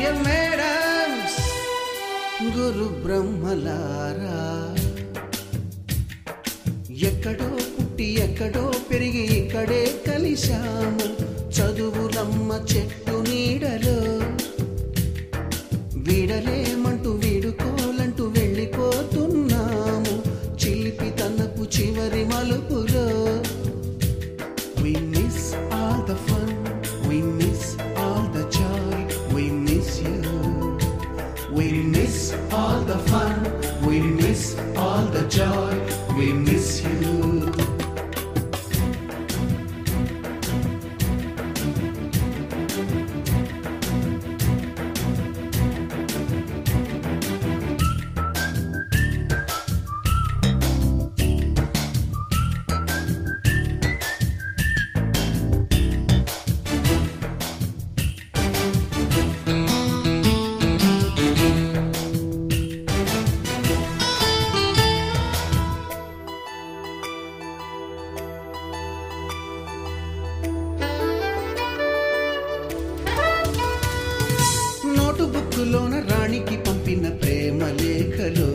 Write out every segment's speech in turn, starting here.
Dear madams, గురు బ్రహ్మలారా, ఎక్కడో పుట్టి ఎక్కడో పెరిగి ఇక్కడే కలిశాము చదువులమ్మ చెట్టు నీడలో. వీడలేమంటూ వీడుకోలంటూ వెళ్ళిపోతున్నాము చిలిపి తనపు చివరి మలుపులో. We miss all the fun, we miss all the joy, we miss you. We miss all the fun, we miss all the joy, we miss you. బుక్కులోన రాణికి పంపిన ప్రేమ లేఖలు,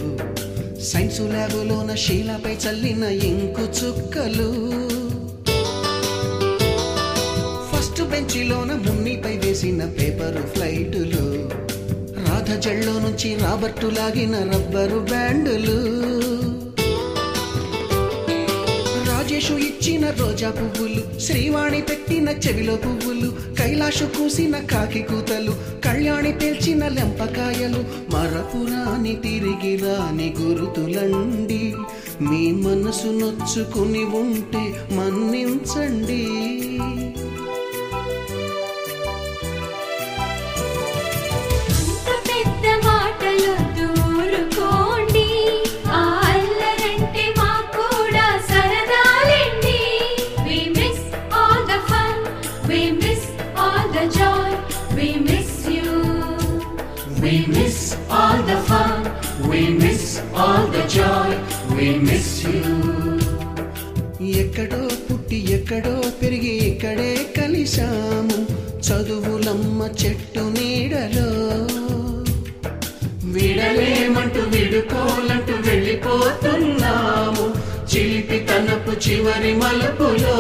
సైన్సు ల్యాబులోన శీలపై చల్లిన ఇంకు చుక్కలు, ఫస్ట్ బెంచిలోన మున్నిపై వేసిన పేపరు ఫ్లైటులు, రాధ జల్లో నుంచి రాబర్టు లాగిన rubber బ్యాండులు, Rajesh ఇచ్చిన రోజా పువ్వులు, శ్రీవాణి పెట్టిన చెవిలో పువ్వులు, కైలాషు కూసిన కాకి కూతలు, కళ్యాణి పేల్చిన లెంపకాయలు, మరపురాని తిరిగి రాని గురుతులండి. మీ మనసు నొచ్చుకుని ఉంటే మన్నించండి. We miss all the fun, we miss all the joy, we miss you. ఎక్కడో పుట్టి ఎక్కడో పెరిగి ఇక్కడే కలిశాము చదువులమ్మ చెట్టు నీడలో. వీడలేమంటూ వీడుకోలంటూ వెళ్ళిపోతున్నాము చిలిపి తనపు చివరి మలుపులో.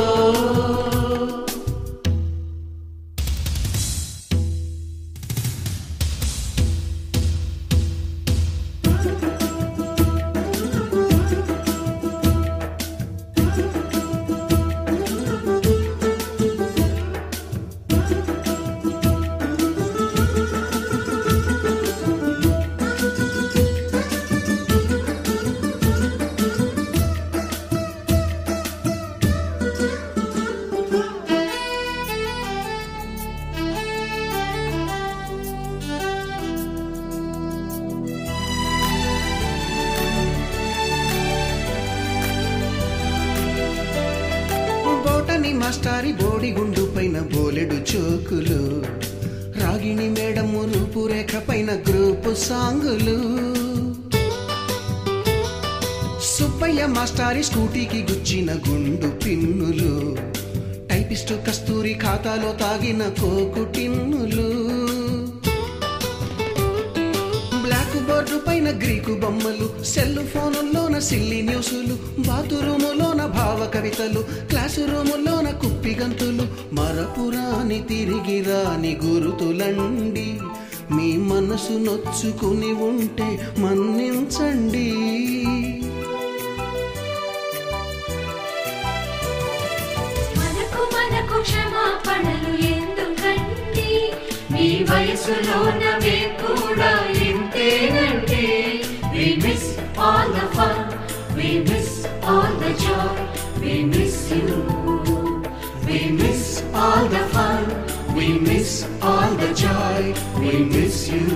మాస్టారి బోడిగుండు పైన బోలెడు చోకులు, రాగిణి మేడము రూపురేఖ పైన గ్రూపు సాంగులు, సుబ్బయ్య మాస్టారి స్కూటీకి గుచ్చిన గుండు పిన్నులు, టైపిస్టు కస్తూరి ఖాతాలో తాగిన కోకు టిన్నులు, బ్లాక్ బోర్డు పైన గ్రీకు బొమ్మలు, సెల్ ఫోనుల్లోన సిల్లి న్యూసులు, బాతురూములోన భావ కవితలు, క్లాసు రూములోన కుప్పి గంతులు, మరపురాని తిరిగి రాని గురుతులండి. మీ మనసు నొచ్చుకుని ఉంటే మన్నించండి. మనకు క్షమాపణలు ఎందుకండి, మీ వయసులోనవే కూడా ఇంతేనండి. We miss all the fun, we miss all the joy, we miss you. We miss all the fun, we miss all the joy, we miss you.